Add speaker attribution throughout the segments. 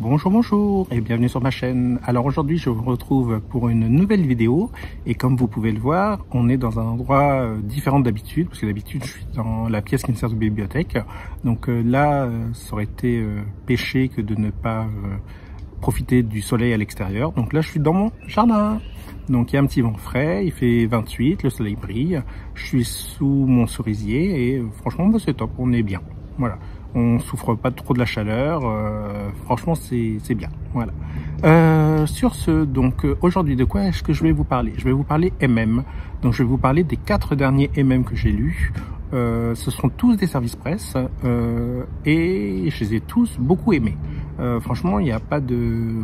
Speaker 1: Bonjour, bonjour et bienvenue sur ma chaîne. Alors aujourd'hui je vous retrouve pour une nouvelle vidéo et comme vous pouvez le voir, on est dans un endroit différent d'habitude parce que d'habitude je suis dans la pièce qui me sert de bibliothèque. Donc là ça aurait été péché que de ne pas profiter du soleil à l'extérieur. Donc là je suis dans mon jardin. Donc il y a un petit vent frais, il fait 28, le soleil brille, je suis sous mon cerisier et franchement c'est top, on est bien. Voilà. On souffre pas trop de la chaleur, franchement c'est bien. Voilà. Sur ce, donc aujourd'hui de quoi est-ce que je vais vous parler? Je vais vous parler MM. Donc je vais vous parler des 4 derniers MM que j'ai lus. Ce sont tous des services presse et je les ai tous beaucoup aimés. Franchement, il n'y a pas de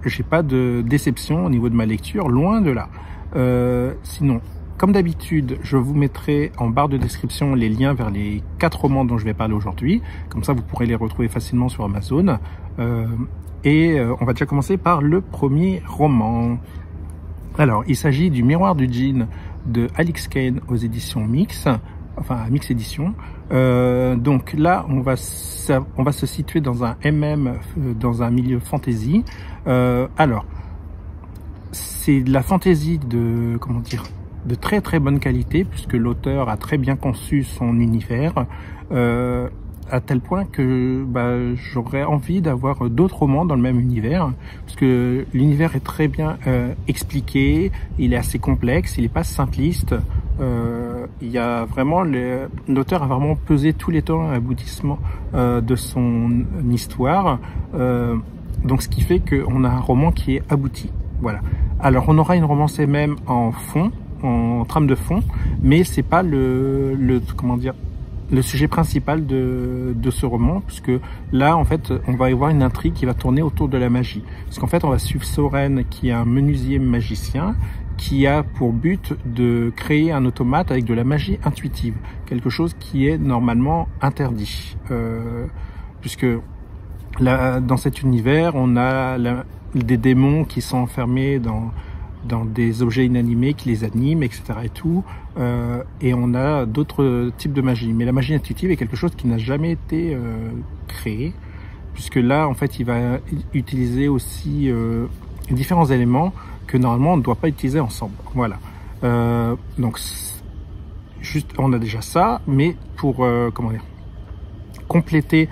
Speaker 1: j'ai pas de déception au niveau de ma lecture, loin de là. Sinon, comme d'habitude, je vous mettrai en barre de description les liens vers les 4 romans dont je vais parler aujourd'hui. Comme ça, vous pourrez les retrouver facilement sur Amazon. On va déjà commencer par le premier roman. Alors, il s'agit du Miroir du Djinn de Alix Kane aux éditions Mix, enfin Mix Édition. Donc là, on va se situer dans un MM, dans un milieu fantasy. Alors, c'est de la fantasy de de très très bonne qualité puisque l'auteur a très bien conçu son univers à tel point que j'aurais envie d'avoir d'autres romans dans le même univers parce que l'univers est très bien expliqué, il est assez complexe, il n'est pas simpliste. Il y a vraiment l'auteur a vraiment pesé tous les temps à aboutissement de son histoire, donc ce qui fait qu'on a un roman qui est abouti. Voilà. Alors on aura une romance même en fond, en trame de fond, mais c'est pas le sujet principal de ce roman, puisque là en fait on va y avoir une intrigue qui va tourner autour de la magie, parce qu'en fait on va suivre Soren qui est un menuisier magicien qui a pour but de créer un automate avec de la magie intuitive, quelque chose qui est normalement interdit, puisque là, dans cet univers on a des démons qui sont enfermés dans des objets inanimés qui les animent, etc. et tout, et on a d'autres types de magie. Mais la magie intuitive est quelque chose qui n'a jamais été créé, puisque là, en fait, il va utiliser aussi différents éléments que normalement on ne doit pas utiliser ensemble. Voilà. Donc, juste, on a déjà ça, mais pour compléter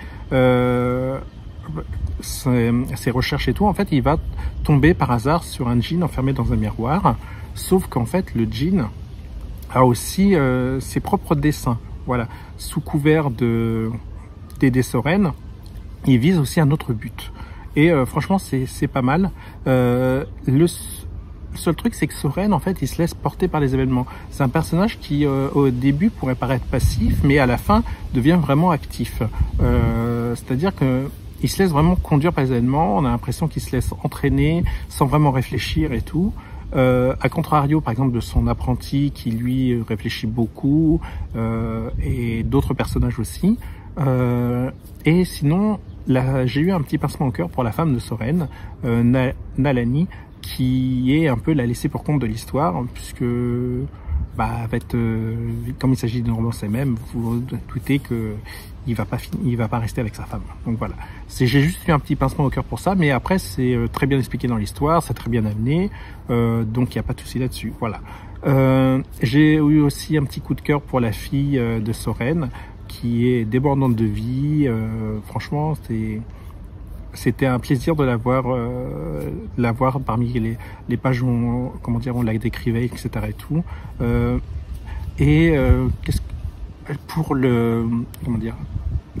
Speaker 1: ses recherches et tout, en fait il va tomber par hasard sur un djinn enfermé dans un miroir, sauf qu'en fait le djinn a aussi ses propres dessins. Voilà, sous couvert d'aider Soren, il vise aussi un autre but et franchement c'est pas mal. Le seul truc, c'est que Soren, en fait, il se laisse porter par les événements. C'est un personnage qui, au début, pourrait paraître passif, mais à la fin, devient vraiment actif. C'est-à-dire que il se laisse vraiment conduire par les événements, on a l'impression qu'il se laisse entraîner sans vraiment réfléchir et tout. À contrario, par exemple, de son apprenti qui, lui, réfléchit beaucoup, et d'autres personnages aussi. Et sinon, là, j'ai eu un petit pincement au cœur pour la femme de Soren, Nalani, qui est un peu la laissée pour compte de l'histoire, puisque en fait, comme il s'agit d'une romance même, vous doutez que il va pas rester avec sa femme. Donc voilà, j'ai juste eu un petit pincement au cœur pour ça, mais après c'est très bien expliqué dans l'histoire, c'est très bien amené, donc il n'y a pas de souci là-dessus. Voilà. J'ai eu aussi un petit coup de cœur pour la fille de Soren, qui est débordante de vie. Franchement, c'était un plaisir de la voir parmi les pages où on la décrivait, etc. et tout. Pour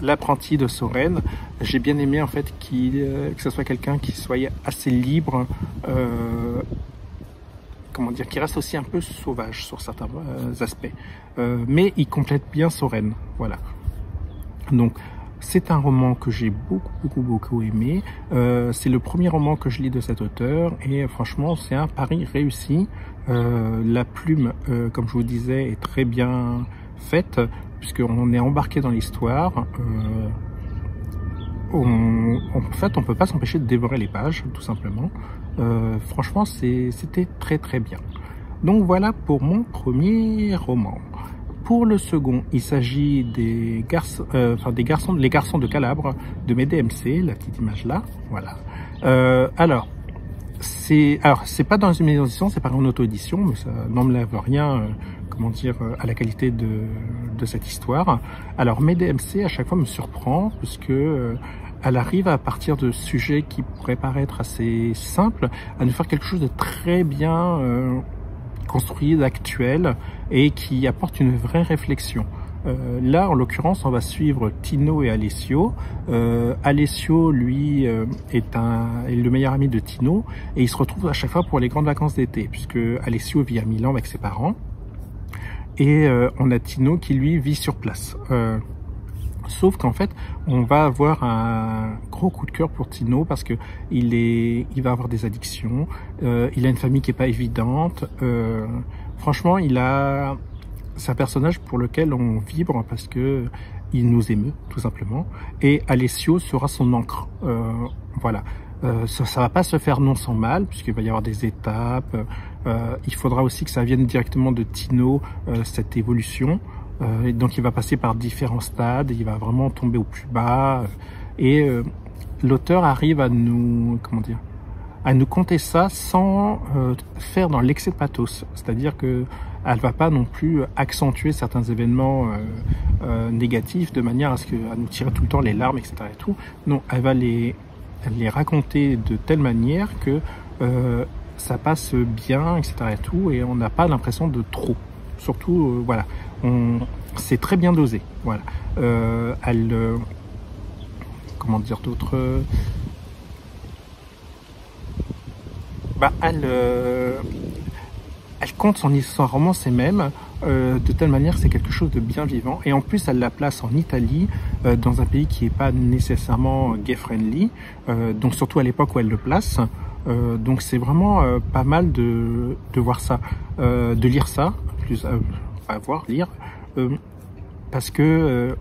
Speaker 1: l'apprenti de Soren, j'ai bien aimé en fait que ce soit quelqu'un qui soit assez libre, qui reste aussi un peu sauvage sur certains aspects, mais il complète bien Soren. Voilà. Donc c'est un roman que j'ai beaucoup aimé. C'est le premier roman que je lis de cet auteur et franchement c'est un pari réussi. La plume, comme je vous disais, est très bien faite puisqu'on est embarqué dans l'histoire. En fait, on peut pas s'empêcher de dévorer les pages, tout simplement. Franchement, c'était très bien. Donc voilà pour mon premier roman. Pour le second, il s'agit des garçons, les garçons de Calabre de mes DMC, la petite image là, voilà. Alors c'est pas dans une maison d'édition, c'est pas en auto-édition, mais ça n'enlève rien, comment dire, à la qualité de cette histoire. Alors mes DMC à chaque fois me surprend parce que elle arrive à partir de sujets qui pourraient paraître assez simples à nous faire quelque chose de très bien construit, d'actuel et qui apporte une vraie réflexion. Là, en l'occurrence, on va suivre Tino et Alessio. Alessio, lui, est le meilleur ami de Tino et il se retrouve à chaque fois pour les grandes vacances d'été, puisque Alessio vit à Milan avec ses parents et on a Tino qui, lui, vit sur place. Sauf qu'en fait, on va avoir un gros coup de cœur pour Tino parce que il va avoir des addictions, il a une famille qui est pas évidente. Franchement, c'est un personnage pour lequel on vibre parce que il nous émeut tout simplement. Et Alessio sera son encre. Voilà. Ça va pas se faire non sans mal puisqu'il va y avoir des étapes. Il faudra aussi que ça vienne directement de Tino, cette évolution. Donc il va passer par différents stades, il va vraiment tomber au plus bas et l'auteur arrive à nous, comment dire, à nous conter ça sans faire dans l'excès de pathos, c'est-à-dire que elle va pas non plus accentuer certains événements négatifs de manière à nous tirer tout le temps les larmes, etc. et tout. Non, elle va les raconter de telle manière que ça passe bien, etc. et tout, et on n'a pas l'impression de trop. Surtout, voilà, c'est très bien dosé. Voilà, comment dire d'autre, elle compte son romance et même de telle manière que c'est quelque chose de bien vivant. Et en plus, elle la place en Italie, dans un pays qui n'est pas nécessairement gay-friendly, donc surtout à l'époque où elle le place. Donc c'est vraiment pas mal de voir ça, de lire ça, plus lire, parce que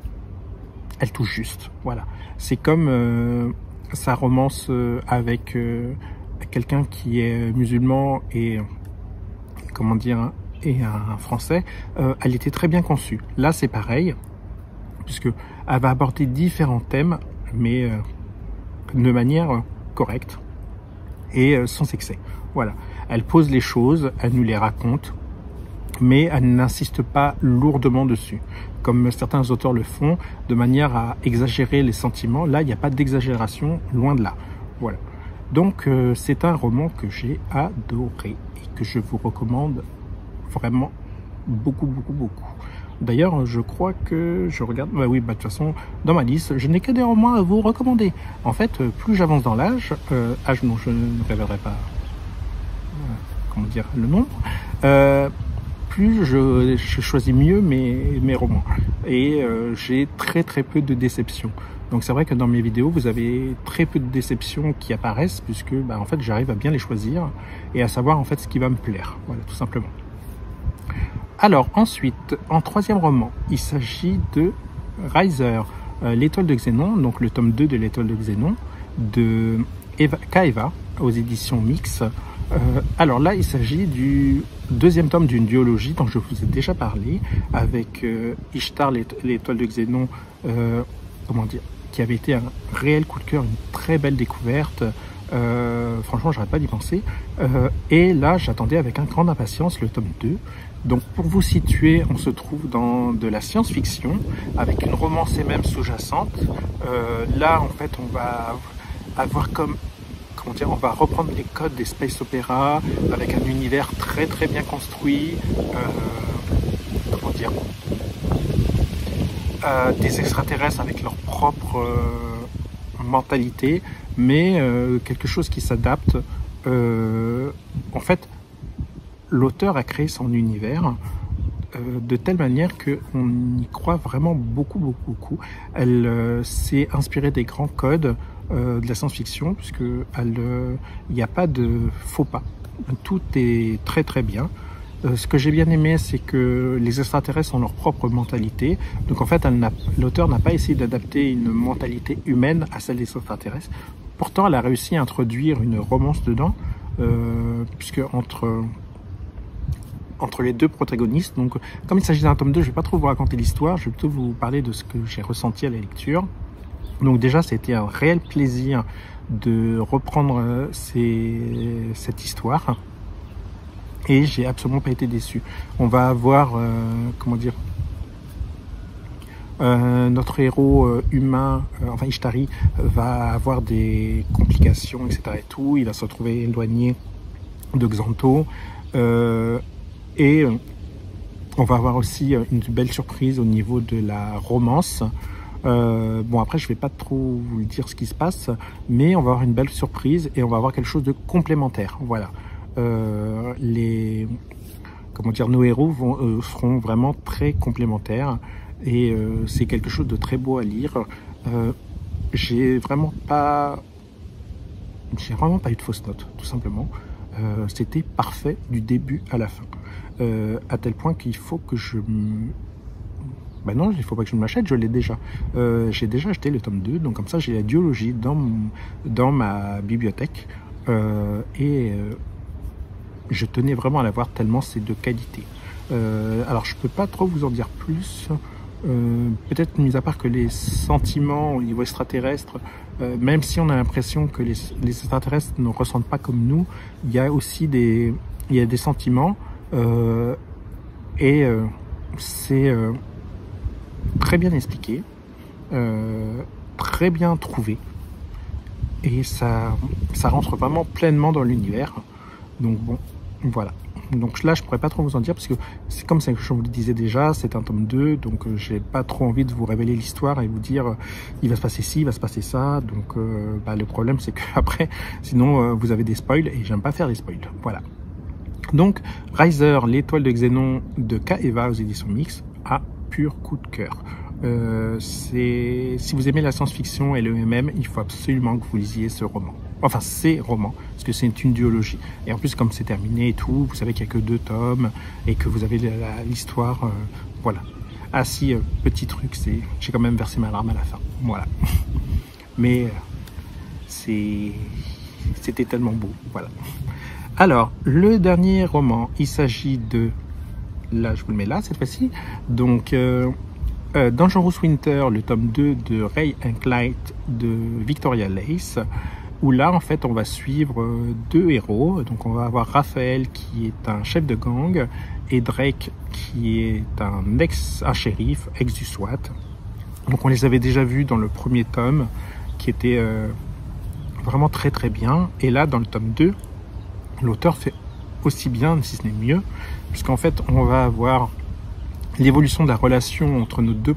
Speaker 1: elle touche juste. Voilà, c'est comme sa romance avec quelqu'un qui est musulman et comment dire, et un Français. Elle était très bien conçue. Là, c'est pareil, puisque elle va aborder différents thèmes, mais de manière correcte et sans excès. Voilà, elle pose les choses, elle nous les raconte, mais elle n'insiste pas lourdement dessus, comme certains auteurs le font, de manière à exagérer les sentiments. Là, il n'y a pas d'exagération, loin de là. Voilà. Donc, c'est un roman que j'ai adoré et que je vous recommande vraiment beaucoup, beaucoup, beaucoup. D'ailleurs, je crois que je regarde... Bah oui, de toute façon, dans ma liste, je n'ai que des romans à vous recommander. En fait, plus j'avance dans l'âge, non, je ne révélerai pas, comment dire, le nombre, plus je choisis mieux mes romans. Et j'ai très peu de déceptions. Donc c'est vrai que dans mes vidéos, vous avez très peu de déceptions qui apparaissent, puisque en fait, j'arrive à bien les choisir et à savoir en fait ce qui va me plaire. Voilà, tout simplement. Alors ensuite, en troisième roman, il s'agit de Riser, l'étoile de Xénon, donc le tome 2 de l'étoile de Xénon, de Kaeva, aux éditions Mix. Alors là, il s'agit du deuxième tome d'une duologie dont je vous ai déjà parlé, avec Ishtar, l'étoile de Xénon, comment dire, qui avait été un réel coup de cœur, une très belle découverte. Franchement, j'arrête pas d'y penser. Et là, j'attendais avec grande impatience le tome 2. Donc, pour vous situer, on se trouve dans de la science-fiction, avec une romance et même sous-jacente. Là, en fait, on va avoir comment dire, on va reprendre les codes des space opéra, avec un univers très bien construit. Comment dire, des extraterrestres avec leur propre mentalité, mais quelque chose qui s'adapte. En fait, l'auteur a créé son univers de telle manière qu'on y croit vraiment beaucoup. Elle s'est inspirée des grands codes de la science-fiction, puisque il n'y a pas de faux pas. Tout est très bien. Ce que j'ai bien aimé, c'est que les extraterrestres ont leur propre mentalité. Donc en fait, l'auteur n'a pas essayé d'adapter une mentalité humaine à celle des extraterrestres. Pourtant, elle a réussi à introduire une romance dedans, puisque entre entre les deux protagonistes. Donc, comme il s'agit d'un tome 2, je ne vais pas trop vous raconter l'histoire, je vais plutôt vous parler de ce que j'ai ressenti à la lecture. Donc déjà, c'était un réel plaisir de reprendre cette histoire. Et j'ai absolument pas été déçu. On va avoir, comment dire, notre héros humain, enfin Ishtari, va avoir des complications, etc. et tout. Il va se retrouver éloigné de Xanto. Et on va avoir aussi une belle surprise au niveau de la romance. Bon, après, je vais pas trop vous dire ce qui se passe, mais on va avoir une belle surprise et on va avoir quelque chose de complémentaire. Voilà. Comment dire, nos héros seront vraiment très complémentaires et c'est quelque chose de très beau à lire. J'ai vraiment pas eu de fausses notes, tout simplement. C'était parfait du début à la fin, à tel point qu'il faut que non, il faut pas que je me l'achète, je l'ai déjà. J'ai déjà acheté le tome 2, donc comme ça j'ai la duologie dans ma bibliothèque. Je tenais vraiment à l'avoir tellement c'est de qualité. Alors je peux pas trop vous en dire plus. Peut-être mis à part que les sentiments au niveau extraterrestre, même si on a l'impression que les extraterrestres ne ressentent pas comme nous, il y a aussi des sentiments c'est très bien expliqué, très bien trouvé, et ça rentre vraiment pleinement dans l'univers. Donc bon, voilà. Donc là, je pourrais pas trop vous en dire parce que c'est comme ça que je vous le disais déjà, c'est un tome 2, donc j'ai pas trop envie de vous révéler l'histoire et vous dire il va se passer ci, il va se passer ça. Donc le problème c'est que après, sinon vous avez des spoils et j'aime pas faire des spoils. Voilà. Donc Riser, l'étoile de Xénon de Kaeva aux éditions Mix, a pur coup de cœur. Si vous aimez la science-fiction et le MM, il faut absolument que vous lisiez ce roman. Enfin, ces romans, parce que c'est une duologie. Et en plus, comme c'est terminé et tout, vous savez qu'il n'y a que 2 tomes et que vous avez l'histoire, voilà. Ah si, petit truc, j'ai quand même versé ma larme à la fin. Voilà. Mais c'était tellement beau, voilà. Alors, le dernier roman, il s'agit de... Là, je vous le mets là, cette fois-ci. Donc... Dangerous Winter, le tome 2 de Ray Englight de Victoria Lace, où là en fait on va suivre 2 héros. Donc on va avoir Raphaël qui est un chef de gang et Drake qui est un shérif, ex du SWAT. Donc on les avait déjà vus dans le premier tome qui était vraiment très très bien, et là dans le tome 2 l'auteur fait aussi bien, si ce n'est mieux, puisqu'en fait on va avoir l'évolution de la relation entre nos 2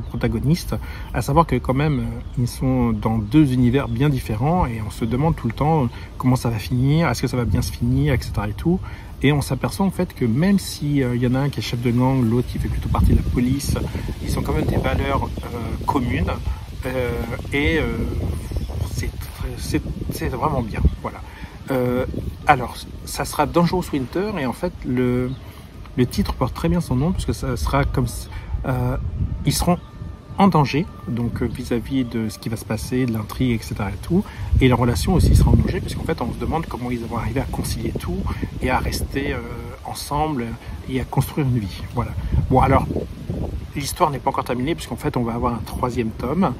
Speaker 1: protagonistes, à savoir que quand même ils sont dans 2 univers bien différents et on se demande tout le temps comment ça va finir, est-ce que ça va bien se finir, etc. et tout. Et on s'aperçoit en fait que même si il y en a un qui est chef de gang, l'autre qui fait plutôt partie de la police, ils ont quand même des valeurs communes c'est vraiment bien. Voilà. Alors ça sera Dangerous Winter et en fait le titre porte très bien son nom, puisque ça sera comme... ils seront en danger, donc vis-à-vis de ce qui va se passer, de l'intrigue, etc. et tout. Et la relation aussi sera en danger, puisqu'en fait, on se demande comment ils vont arriver à concilier tout et à rester ensemble et à construire une vie. Voilà. Bon, alors, l'histoire n'est pas encore terminée, puisqu'en fait, on va avoir un 3e tome,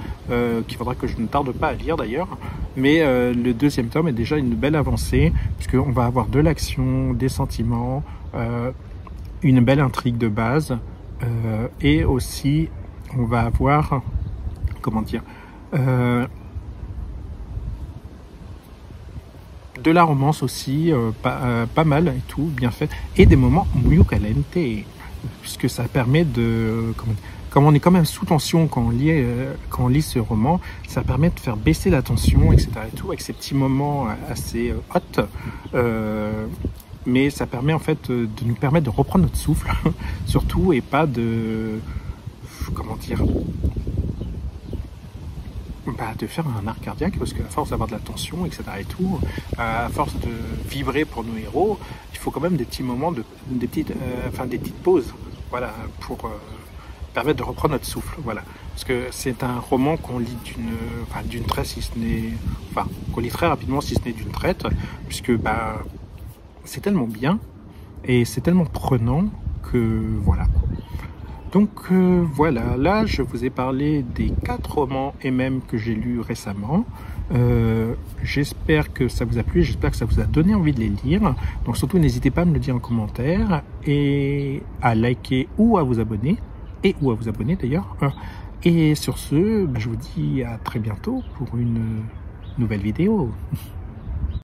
Speaker 1: qu'il faudra que je ne tarde pas à lire d'ailleurs. Mais le 2e tome est déjà une belle avancée, puisqu'on va avoir de l'action, des sentiments... une belle intrigue de base et aussi on va avoir comment dire de la romance aussi pas mal et tout, bien fait, et des moments muy caliente, puisque ça permet de comme on est quand même sous tension quand on lit ce roman, ça permet de faire baisser la tension, etc. et tout, avec ces petits moments assez hot. Mais ça permet en fait de nous permettre de reprendre notre souffle, surtout, et pas de... Comment dire, de faire un arrêt cardiaque, parce qu'à force d'avoir de la tension, etc. et tout, à force de vibrer pour nos héros, il faut quand même des petits moments, des petites pauses, voilà, pour permettre de reprendre notre souffle, voilà. Parce que c'est un roman qu'on lit d'une traite, si ce n'est... qu'on lit très rapidement, si ce n'est d'une traite, puisque c'est tellement bien, et c'est tellement prenant que voilà. Donc voilà, là je vous ai parlé des 4 romans MM que j'ai lus récemment. J'espère que ça vous a plu, j'espère que ça vous a donné envie de les lire. Donc surtout n'hésitez pas à me le dire en commentaire et à liker ou à vous abonner, d'ailleurs. Et sur ce, je vous dis à très bientôt pour une nouvelle vidéo.